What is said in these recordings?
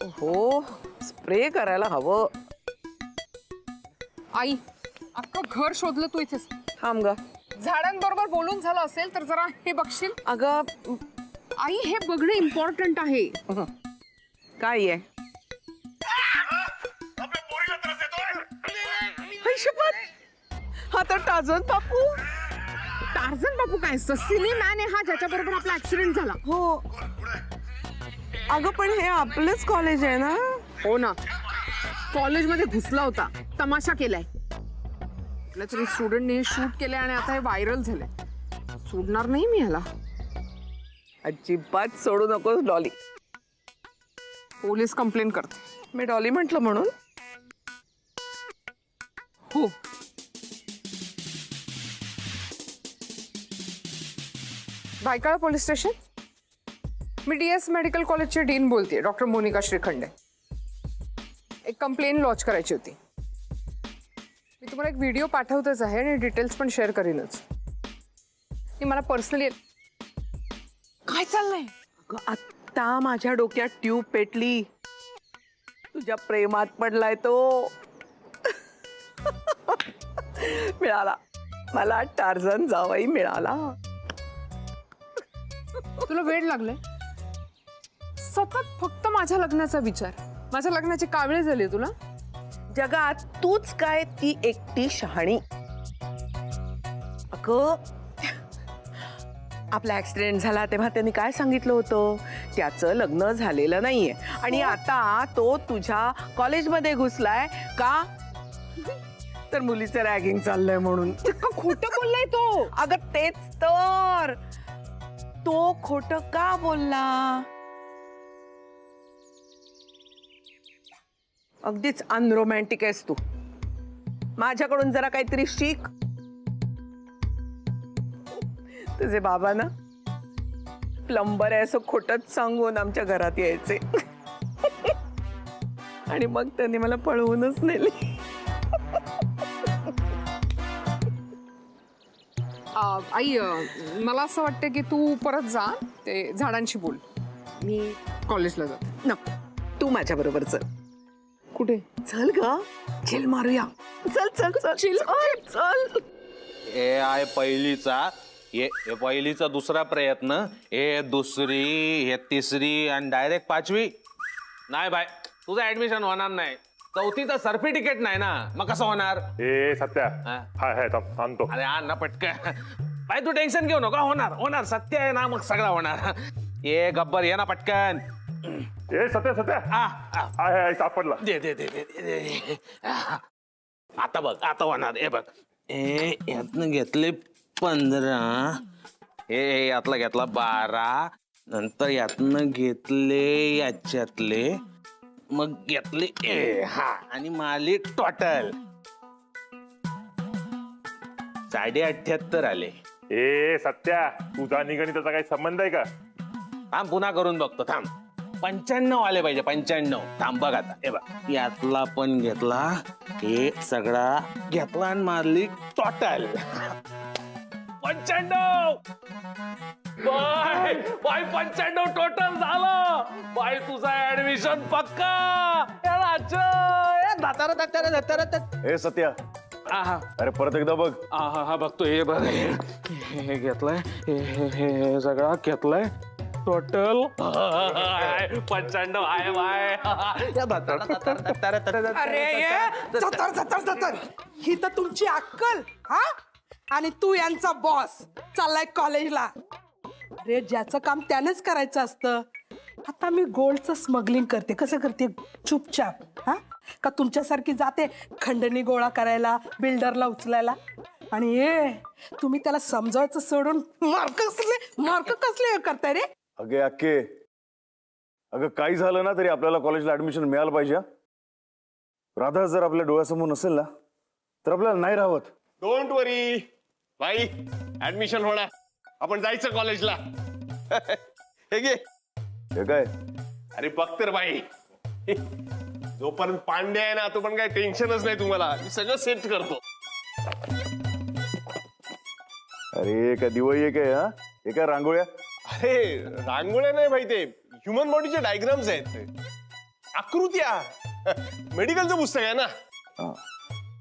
हो स्प्रे करायला हवं. आई अख्खं घर शोधलं तू इथेच. थांब ग. झाडांबरोबर बोलून झालं असेल तर जरा हे बघशील. अगं आई हे बघणं इम्पॉर्टंट आहे. काय आहे? हा तर टार्झन बापू. टार्झन बापू काय असतं? सिनेमॅन आहे हा ज्याच्या बरोबर आपला ऍक्सिडेंट झाला. हो अगं पण हे आपलंच कॉलेज आहे ना. हो ना. कॉलेजमध्ये घुसला होता, तमाशा केलाय. कुठल्या तरी स्टुडंटने शूट केलंय आणि आता हे व्हायरल झालंय. सोडणार नाही मी ह्याला. अजिबात सोडू नकोस डॉली. पोलीस कंप्लेंट करते. मी डॉली म्हटलं म्हणून? हो. Byculla police station. मी DS मेडिकल कॉलेजचे डीन बोलते, डॉक्टर मोनिका श्रीखंडे. एक कंप्लेंट लॉन्च करायची होती. मी तुम्हाला एक व्हिडिओ पाठवतेच आहे आणि डिटेल्स पण शेअर करीनच. मला पर्सनली काय चाललंय? आता माझ्या डोक्यात ट्यूब पेटली. तुझ्या प्रेमात पडलाय तो. मिळाला मला टार्झन जावई मिळाला. तुला वेळ लागलाय? सतत फक्त माझ्या लग्नाचा विचार. माझ्या लग्नाची कावळे झाली तुला. जगात तूच काय ती एकटी शहाणी. अगं आपला ऍक्सिडेंट झाला तेव्हा त्यांनी काय सांगितलं होतं? त्याचं लग्न झालेलं नाहीये आणि आता तो तुझ्या कॉलेजमध्ये घुसलाय का? तर मुलीचं रॅगिंग चाललंय म्हणून. खोटं बोललाय तो. अगं तेच तर. तो खोटं का बोलला? अगदीच अनरोमॅन्टिक आहेस तू. माझ्याकडून जरा काहीतरी शिक. तुझे बाबा ना प्लंबर आहे असं खोटंच सांगून आमच्या घरात यायचे आणि मग त्यांनी मला पळवूनच नेले. आई मला असं वाटतं की तू परत जा, ते झाडांशी बोल. मी कॉलेजला जाते. नको तू माझ्या बरोबर चल. कुठे? चल ग चिल मारूया. चल चल चल चिल चल. हे आहे पहिलीचा, हे पहिलीचा दुसरा प्रयत्न, हे दुसरी, हे तिसरी आणि डायरेक्ट पाचवी. नाही बाय तुझं ऍडमिशन होणार नाही. चौथीचं सर्टिफिकेट नाही ना, मग कसं होणार? ए सत्या हाय थांबतो. अरे हा ना पटकन. बाय तू टेन्शन घेऊ नका. होणार होणार. सत्य आहे ना, मग सगळं होणार. ये गब्बर ये ना पटकन. ए सत्या हाय सापडला. दे दे दे दे. आता बघ आता होणार. हे बघ यातनं घेतले 15, हे यातला घेतला 12, नंतर यातनं घेतले याच्यातले, मग घेतले हा आणि माली टोटल 78.5 आले. ए सत्या तुझा निगणिताचा काही संबंध आहे का? थांब पुन्हा करून बघतो. थांब 95 आले पाहिजे. 95. थांब बघ आता. हे बघ यातला पण घेतला, हे सगळा घेतला आणि मारली टोटल 95. बाय बाय 95 टोटल झालं. बाय तुझा ऍडमिशन पक्का. ए सत्या अरे परत एकदा बघ. हा बघतो. हे बघ हे घेतलंय, हे सगळा घेतलाय टोटल 95 आहे बाय. अरे ही तर तुमची अक्कल. हा आणि तू यांचा बॉस चाललाय कॉलेजला. अरे ज्याचं काम त्यानेच करायचं असतं. आता मी गोल्डचं स्मगलिंग करते. कसं करते? चुपचाप. हा का तुमच्यासारखी जाते खंडणी गोळा करायला, बिल्डरला उचलायला? आणि हे तुम्ही त्याला समजायचं सोडून मार्क कसले करताय रे? अगे अक्के अगं काही झालं ना तरी आपल्याला कॉलेजला ऍडमिशन मिळालं पाहिजे. राधा जर आपल्या डोळ्यासमोर नसेल ना तर आपल्याला नाही राहत. डोंट वरी भाई, ऍडमिशन होणार. आपण जायचं कॉलेजला. हे घे. हे काय? अरे बघ तर बाई, जोपर्यंत पांडे आहे ना तो पण काय टेन्शनच नाही तुम्हाला. मी सगळं सेट करतो. अरे काय दिवाळी आहे काय? हा हे काय रांगोळ्या? अरे रांगोळ्या नाही भाई, ते ह्युमन बॉडीचे डायग्राम्स आहेत ते. आकृत्या मेडिकलचं पुस्तक आहे ना.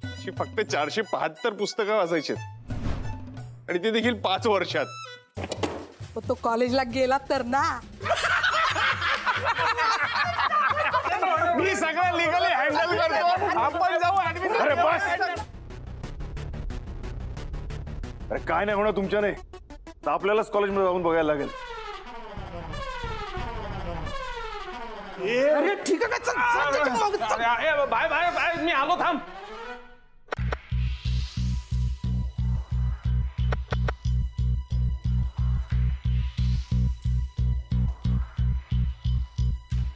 अशी फक्त 472 पुस्तकं वाचायची आणि ते देखील 5 वर्षात. पण तो कॉलेजला गेला तर ना. मी सगळं लिगली हँडल करतो. आपण जाऊ ऍडमिशन. अरे बस. अरे काय नाही होणार तुमच्याने, तर आपल्यालाच कॉलेजमध्ये जाऊन बघायला लागेल. अरे ठीक आहे, चल, चल, चल, चल, चल. बाय बाय बाय, मी आलो, थांब.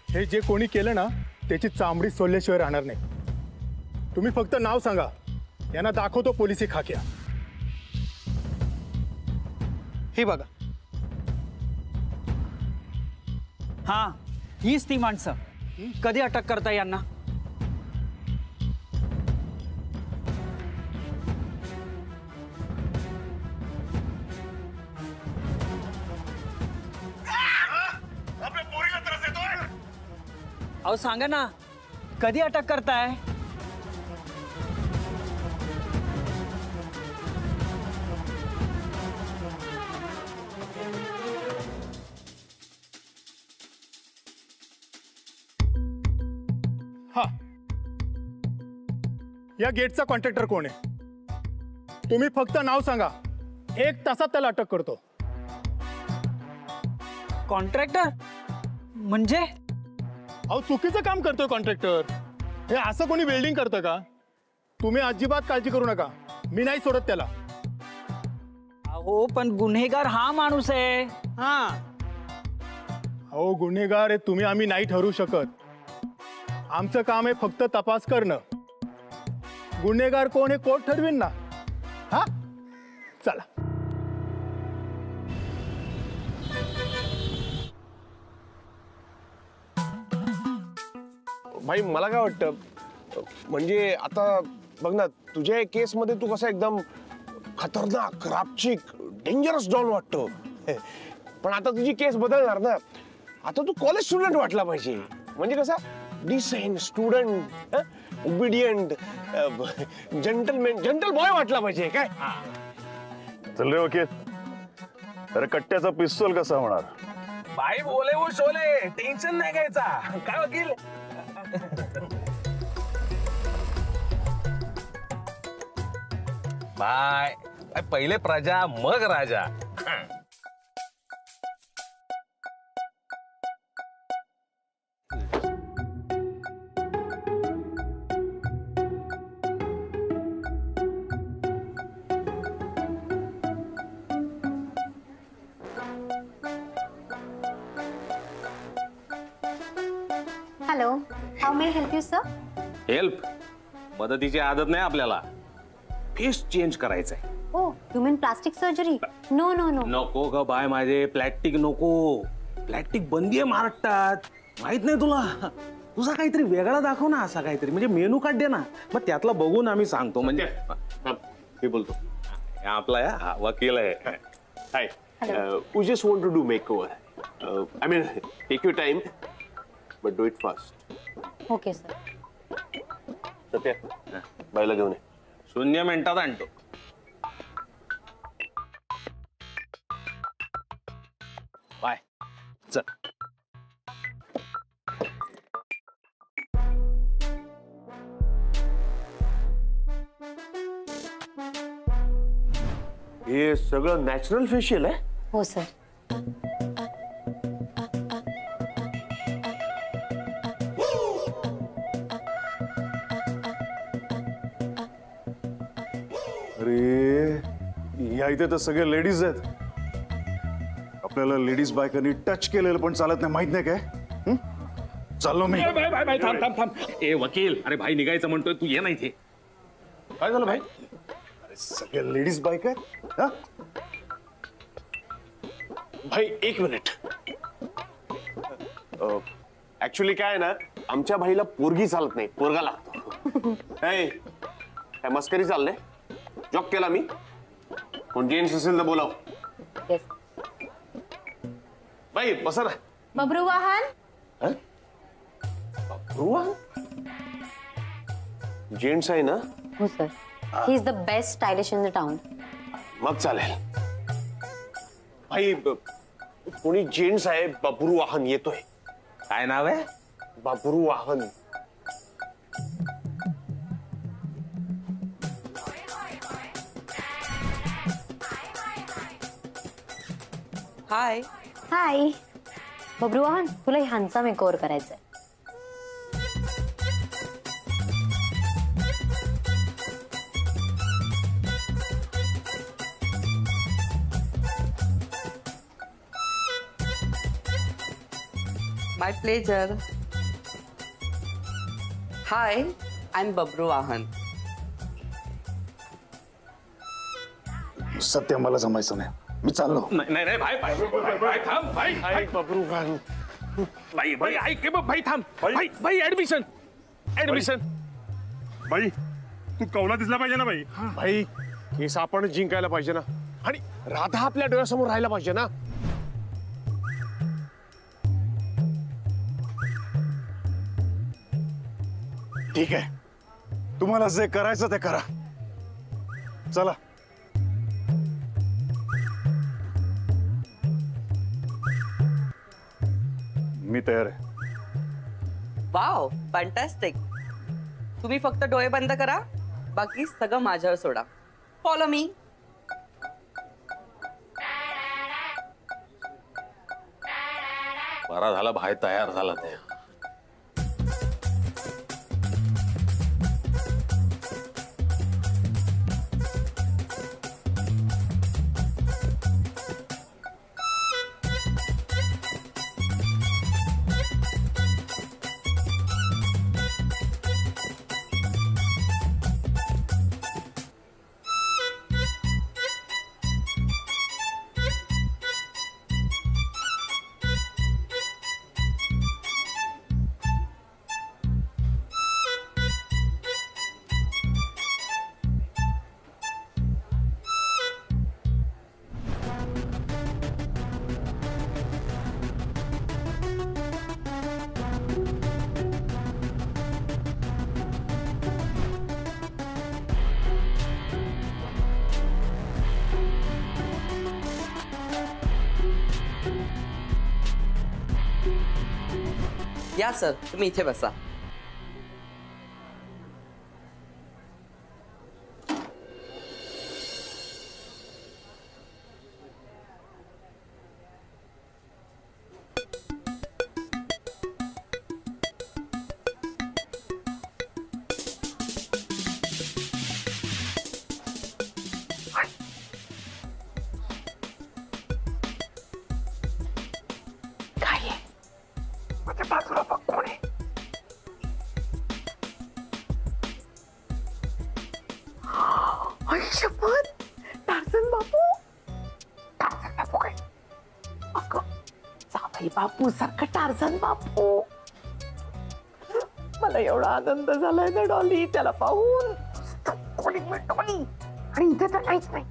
हे जे कोणी केलं ना त्याची चामडी सोडल्याशिवाय राहणार नाही. तुम्ही फक्त नाव सांगा, यांना दाखवतो पोलिसी खाक्या. हे बघा, हा हीच ती माणसं. कधी अटक करता यांना? अहो सांगा ना, कधी अटक करताय? हा, या गेटचा कॉन्ट्रॅक्टर कोण आहे? तुम्ही फक्त नाव सांगा, 1 तासात त्याला अटक करतो. कॉन्ट्रॅक्टर म्हणजे? अहो चुकीचं काम करतोय कॉन्ट्रॅक्टर. हे असं कोणी वेल्डिंग करतं का? तुम्ही अजिबात काळजी करू नका, मी नाही सोडत त्याला. अहो पण गुन्हेगार हा माणूस आहे. हा, अहो गुन्हेगार हे तुम्ही आम्ही नाही ठरवू शकत. आमचं काम आहे फक्त तपास करणं. गुन्हेगार कोण हे कोर्ट ठरवीन ना. हा चला. भाई मला काय वाटतं, म्हणजे आता बघ ना, तुझ्या केसमध्ये तू कसं एकदम खतरनाक, रापचिक, डेंजरस डॉन वाटतो. पण आता तुझी केस बदलणार ना. आता तू कॉलेज स्टुडंट वाटला पाहिजे. म्हणजे कसा decent student, obedient, gentle boy वाटला पाहिजे. काय चल रे वकील. अरे कट्ट्याचा पिस्तूल कसा होणार? बाई बोले वो शोले, टेन्शन नाही घ्यायचा. काय वकील? बाय, पहिले प्रजा मग राजा. Hello, how may help you sir? Help? मदतीची आदत नाही आपल्याला. फेस चेंज करायचंय. Oh, you mean plastic surgery? No no no. नको ग बाय माझे, प्लॅस्टिक नको. प्लॅस्टिक बंदी आहे महाराष्ट्रात, माहित नाही तुला? तुझा काहीतरी वेगळा दाखव ना, असा काहीतरी, म्हणजे मेनू कार्ड दे ना, मग त्यातला बघून आम्ही सांगतो. म्हणजे मी बोलतो. आपला हा वकील आहे. Hi, we just want to do makeover. I mean take your time but do it fast. Okay sir. Satya, बाईला घेऊन ये. 0 मिनिटात आणतो. बाय. चल. हे सगळं नॅचरल फेशियल आहे? हो सर. अरे या इथे तर सगळे लेडीज आहेत. आपल्याला लेडीज बायकांनी टच केलेलं पण चालत नाही, माहित नाही काय? चाललो मी. बाय थांब थांब थांब. ए वकील, अरे भाई निघायचं म्हणतोय, तू ये ना इथे. काय झालं भाई? अरे सगळे लेडीज बायक आहेत. हा भाई एक मिनिट. ऍक्च्युली काय आहे ना, आमच्या भाईला पोरगी चालत नाही, पोरगा लागतो. काय मस्करी चाललंय? जॉक केला मी. कोण जेंट्स असेल तर बोलाव. भाई बसा ना. बबरू वाहन. बबरू जेंट्स आहे ना? हो sir. He is the best stylish in the town. मग चालेल. भाई कोणी जेंट्स आहे, बबरू वाहन येतोय. काय नाव आहे? बबरू वाहन. हाय. हाय बबरूवाहन, तुला ह्यांचा मेकओव्हर करायचा आहे. My pleasure. Hi, I'm Babru Wahan. सत्य मला जमायचं नाही, मी चाललो. नाही नाही भाई भाई भाई थांब भाई भाई बबरू वाहन. भाई भाई ऐक की बघ भाई थांब भाई भाई ऍडमिशन बाई तू कौला दिसला पाहिजे ना बाई. भाई केस आपण जिंकायला पाहिजे ना, आणि राधा आपल्या डोळ्यासमोर राहायला पाहिजे ना. ठीक आहे, तुम्हाला जे करायचं ते करा. चला. मी तयार आहे. Wow, fantastic. तुम्ही फक्त डोळे बंद करा, बाकी सगळं माझ्यावर सोडा. Follow me. बरा झाला भाई तयार झाला ते. या सर, तुम्ही इथे बसा. टार्झन बापू. टार्झन बापू काय? अगं जावई बापू सारखं टार्झन बापू. मला एवढा आनंद झालाय ना डॉली त्याला पाहून. डॉली आणि इथे तर काहीच नाही.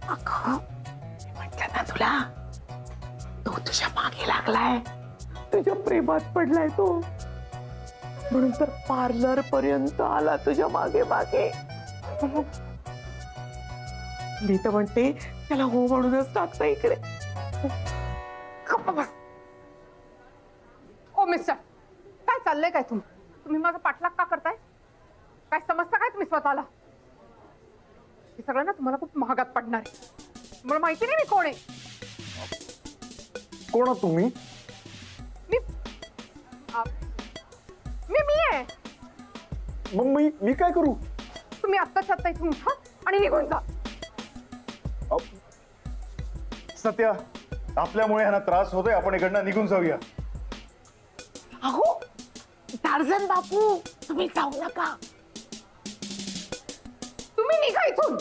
अगं म्हटलं ना तुला, तो तुझ्या मागे लागलाय, तुझ्या प्रेमात पडलाय तो, म्हणून तर पार्लर पर्यंत आला तुझ्या मागे मागे. मी तर म्हणते त्याला हो म्हणूनच टाकता इकडे. ओ मिस्टर, काय चाललंय काय तुम्ही माझा पाठलाग का करताय? काय समजता काय तुम्ही स्वतःला? हे सगळं ना तुम्हाला खूप महागात पडणार आहे. मला माहिती नाही मी कोण आहे. कोण आहात तुम्ही? मी आहे. मग मी काय करू? तुम्ही आत्ताच्या आत्ता इथून उठा आणि निघून जा. सत्या, आपल्यामुळे ह्यांना त्रास होतोय, आपण इकडनं निघून जाऊया. अहो टार्झन बापू, तुम्ही जाऊ नका. तुम्ही निघा इथून.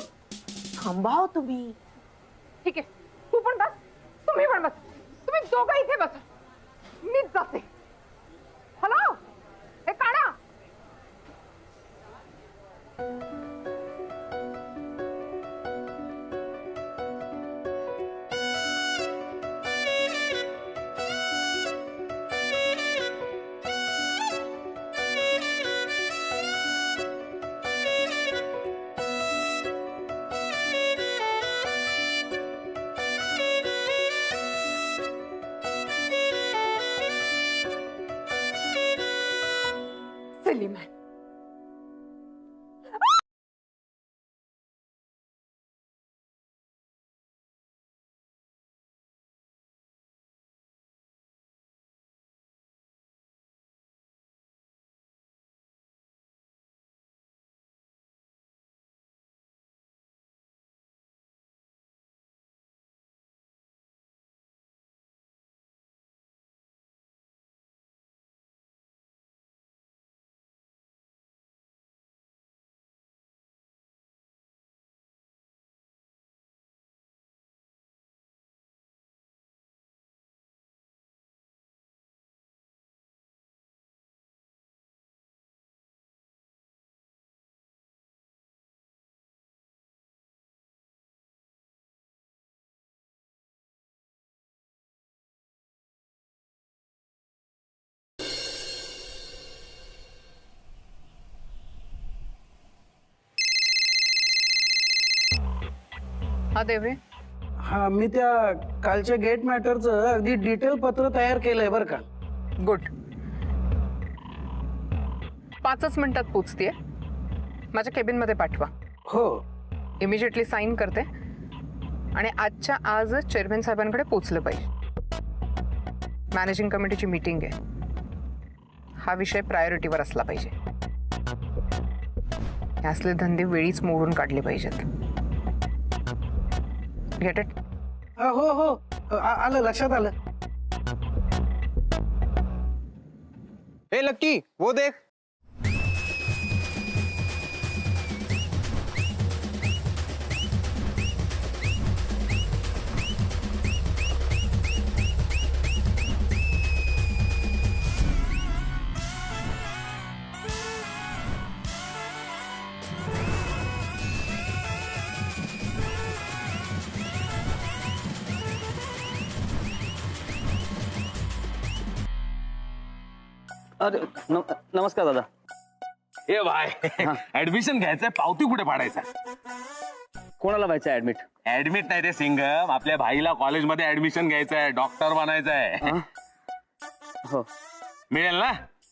थांबाव तुम्ही. ठीक आहे, तू पण बस, तुम्ही पण बस. तुम्ही दोघं इथे बसा, मीच जाते. हॅलो, हे काढा. देवरे. हा मी त्या कालच्या गेट मॅटरचं अगदी डिटेल पत्र तयार केलंय बरं का. गुड. 5च मिनिटात पोचतेय. माझ्या केबिन मध्ये पाठवा. हो. इमिजिएटली साईन करते आणि आजच्या आजच चेअरमॅन साहेबांकडे पोचलं पाहिजे. मॅनेजिंग कमिटीची मीटिंग आहे. हा विषय प्रायोरिटीवर असला पाहिजे. हे असले धंदे वेळीच मोडून काढले पाहिजेत. Get it? हो हो आलं लक्षात आलं. ए लक्की वो देख. अरे नमस्कार दादा. ए भाई ऍडमिशन घ्यायचंय, पावती कुठे पाडायचा? कोणाला व्हायचं ऍडमिट? ऍडमिट नाही रे सिंगम, आपल्या भाईला कॉलेजमध्ये ऍडमिशन घ्यायचंय, डॉक्टर बनायचंय. हो मिळेल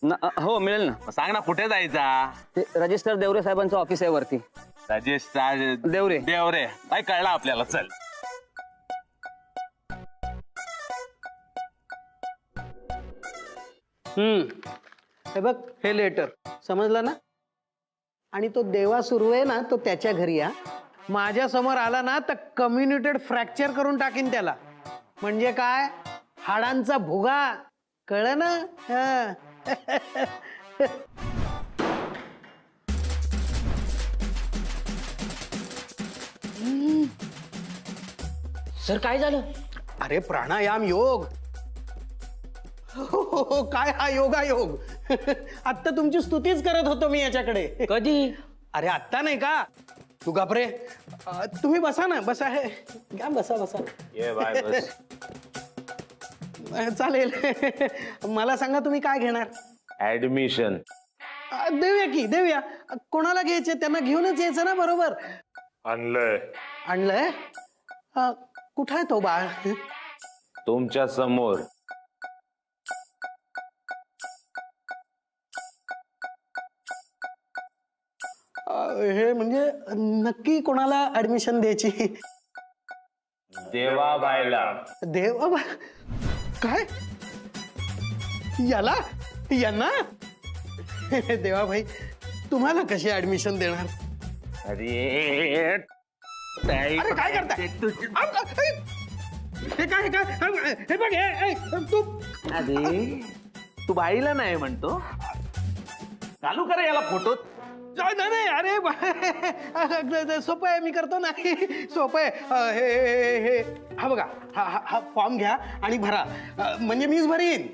ना? हो मिळेल ना. सांग ना कुठे जायचा? ते रजिस्टर देवरे साहेबांचं ऑफिस आहे वरती. रजिस्ट्रार देवरे. देवरे भाई कळला आपल्याला. चल. हे बघ हे लेटर समजलं ना. आणि तो देवा सुरू आहे ना, तो त्याच्या घरी या. माझ्या समोर आला ना तर कम्युनिटेड फ्रॅक्चर करून टाकीन त्याला. म्हणजे काय? हाडांचा भुगा. कळलं ना? सर काय झालं? अरे प्राणायाम योग. हो काय हा योगायोग. आत्ता तुमची स्तुतीच करत होतो मी याच्याकडे. कधी? अरे आत्ता नाही का. तू घाबरे. तुम्ही बसा ना. बसा. हे घ्या बसा बसा. ये बाय बस. चालेल. मला सांगा तुम्ही काय घेणार? ऍडमिशन. देऊया की देऊया. कोणाला घ्यायचे त्यांना घेऊनच यायचं ना. बरोबर. आणलंय. आणलंय? कुठं आहे तो बाळ? तुमच्या समोर. हे म्हणजे नक्की कोणाला ऍडमिशन द्यायची? देवाबाईला. देवाबाई? काय? याला? यांना? देवाबाई तुम्हाला कशी ऍडमिशन देणार? अरे अरे काय करताय? हे काय हे बघ. तू अरे तू बाईला नाही म्हणतो. चालू करा याला फोटो. नाही अरे सोपं आहे. मी करतो ना. सोपं आहे. हे हा बघा. हा फॉर्म घ्या आणि भरा. म्हणजे मीच भरीन.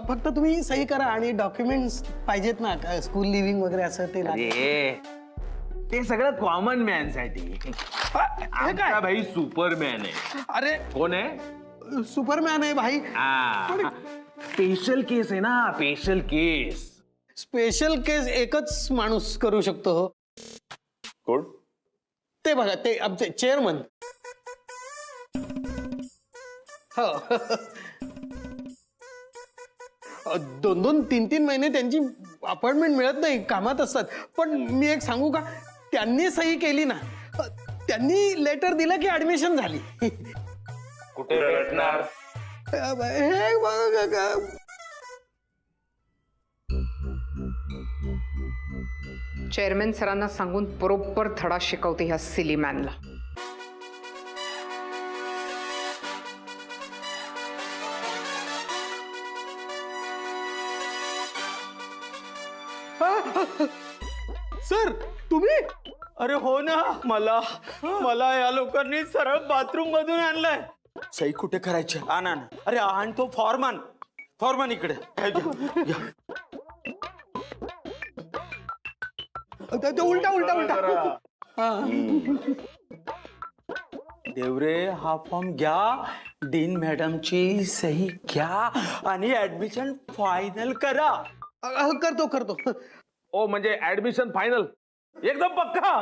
फक्त तुम्ही सही करा आणि डॉक्युमेंट्स पाहिजेत ना. स्कूल लिव्हिंग वगैरे असं ते. ते सगळं कॉमन मॅन साठी. काय भाई सुपरमॅन आहे. अरे कोण आहे? सुपरमॅन आहे भाई. स्पेशल केस आहे ना. स्पेशल केस. स्पेशल केस एकच माणूस करू शकतो. हो कोण? ते बघा ते आमचे चेअरमन. हो 2-2, 3-3 महिने त्यांची अपॉइंटमेंट मिळत नाही. कामात असतात. पण मी एक सांगू का? त्यांनी सही केली ना. त्यांनी लेटर दिलं की ऍडमिशन झाली. कुठे भेटणार? हे बघा. चेअरमॅन सरांना सांगून बरोबर धडा शिकवते ह्या सिली मॅनला. सर तुम्ही? अरे हो ना. मला या लोकांनी सरळ बाथरूम मधून आणलंय. सही कुठे करायची? आणा ना. अरे आण तो फॉर्मन इकडे. उलटा. देवरे हा फॉर्म घ्या. डीन मॅडमची सही घ्या आणि ऍडमिशन फायनल करा. करतो. ओ म्हणजे ऍडमिशन फायनल एकदम पक्का.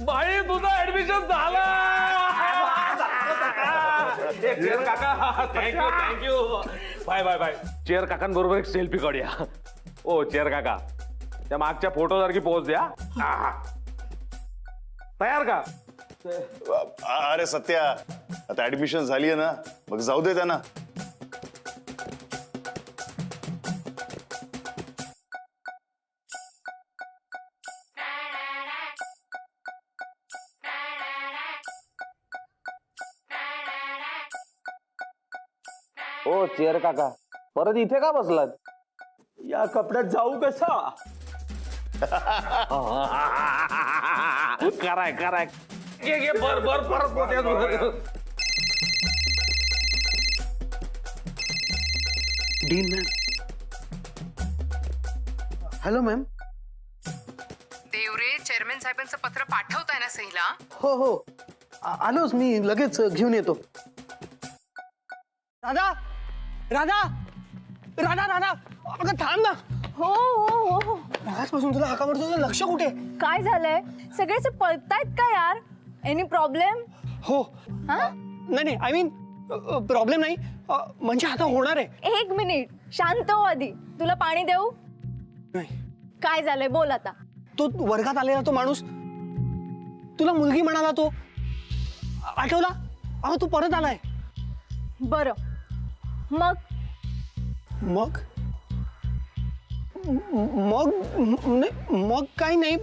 बाई तुझं ऍडमिशन झालं. चेअर काका thank you thank you. Bye bye bye. Chair काकांबरोबर एक सेल्फी काढूया. ओ चेअर काका, त्या मागच्या फोटो सारखी पोच द्या. तयार का? अरे सत्या, आता ऍडमिशन झाली आहे ना, मग जाऊ दे त्यांना. ओ चेअर काका, परत इथे का बसलात? या कपड्यात जाऊ कसा? कराय कराय घे बर बर परत. Dean ma'am. Hello ma'am. Deore, chairman साहेबांचं पत्र पाठवताय ना सहीला? हो हो आलोच मी, लगेच घेऊन येतो. राधा राधा राधा राधा अगं थांब ना. हो हो हो. मगाचपासून तुला हाका मारतो, लक्ष कुठे? काय झालंय? सगळेच पळतायत का यार? Any problem? हो. हा? नाही नाही, आय मीन प्रॉब्लेम नाही, म्हणजे आता होणार आहे. एक मिनिट, शांत हो आधी. तुला पाणी देऊ? नाही. काय झालंय बोल आता. तो वर्गात आलेला तो माणूस, तुला मुलगी म्हणाला तो, आठवला? अगं तू परत आलाय. बरं, मग? मग मग काही नाही,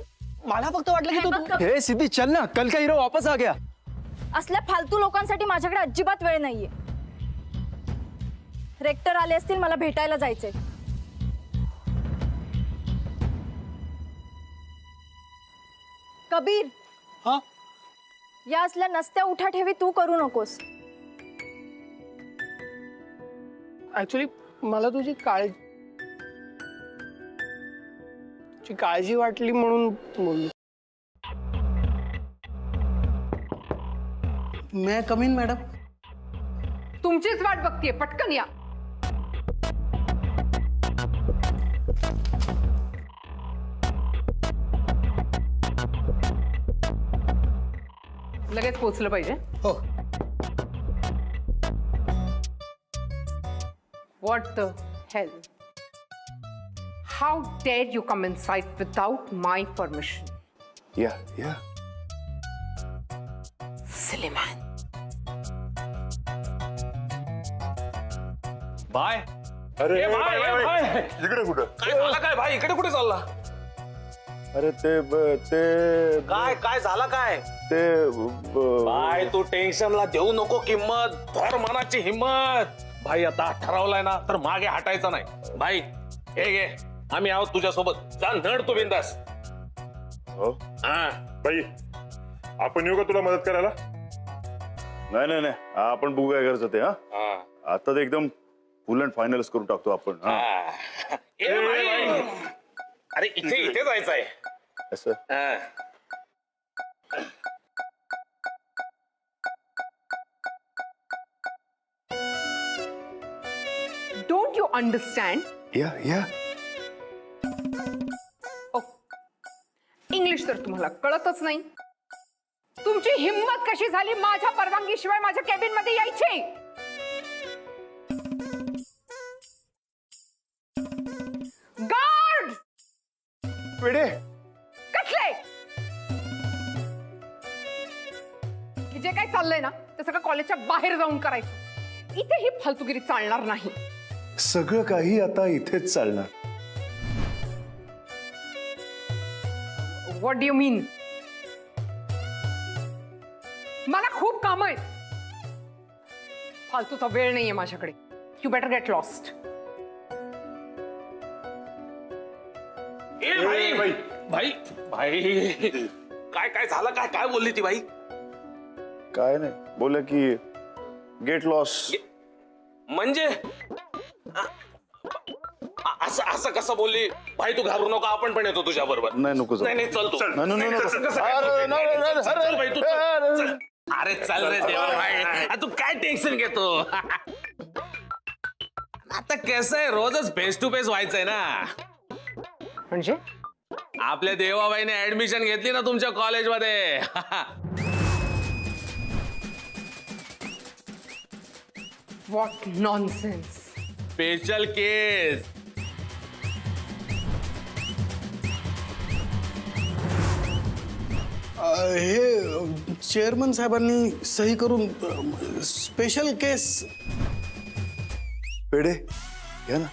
मला फक्त वाटलं की तू. हे सिद्धी चल ना, कल का हीरो वापस आ गया. असल्या फालतू लोकांसाठी माझ्याकडे अजिबात वेळ नाहीये. रेक्टर आले असतील, मला भेटायला जायचंय. कबीर, हा? या असल्या नसत्या उठा ठेवी तू करू नकोस. ऍक्च्युली मला तुझी काळजी वाटली म्हणून बोललो. मैं कम इन मॅडम? तुमचीच वाट बघतीये, पटकन या. लगेच पोहोचलं पाहिजे. हो. What the hell? How dare you come inside without my permission? या Silly man. बाय. अरे इकडे कुठं? काय झालं काय भाई? इकडे कुठे चालला? अरे ते काय काय झालं काय? ते बाय तू टेन्शनला देऊ नको किंमत, धर मनाची हिम्मत. भाई आता ठरवलाय ना तर मागे हटायचं नाही. भाई हे घे, आम्ही आहोत तुझ्या सोबत. जा नड तू बिंदास. हो हा बाई, आपण येऊ का तुला मदत करायला? नाही नाही नाही, आपण बघू काय करायचं ते. हा आता ते एकदम फुल अँड फायनलच करून टाकतो आपण. अरे इथे इथे जायचंय असं. Don't you understand? या इंग्लिश तर तुम्हाला कळतच नाही. तुमची हिम्मत कशी झाली माझ्या परवानगीशिवाय माझ्या केबिन मध्ये यायची? गार्ड पेढे कसले? की जे काही चाललंय ना ते सगळं कॉलेजच्या बाहेर जाऊन करायचं. इथे ही फालतूगिरी चालणार नाही. सगळं काही आता इथेच चालणार. व्हॉट डू यू मीन? मला खूप काम आहेत. फालतूचा वेळ नाहीये माझ्याकडे. You better get lost. भाई भाई भाई काय काय झालं? काय काय बोलली ती बाई? काय नाही, बोल की गेट लॉस. म्हणजे असं असं कसं बोलली? भाई तू घाबरू नका, आपण पण येतो तुझ्या बरोबर. नाही नको जाऊ. नाही नाही चल तू. अरे चल रे देवा भाई, तू काय टेन्शन घेतो? आता कसं आहे, रोजच फेस टू फेस व्हायचंय ना. म्हणजे आपल्या देवाबाईने ऍडमिशन घेतली ना तुमच्या कॉलेजमध्ये. What nonsense. स्पेशल केस. हे चेअरमन साहेबांनी सही करून स्पेशल केस. पेढे घ्या ना.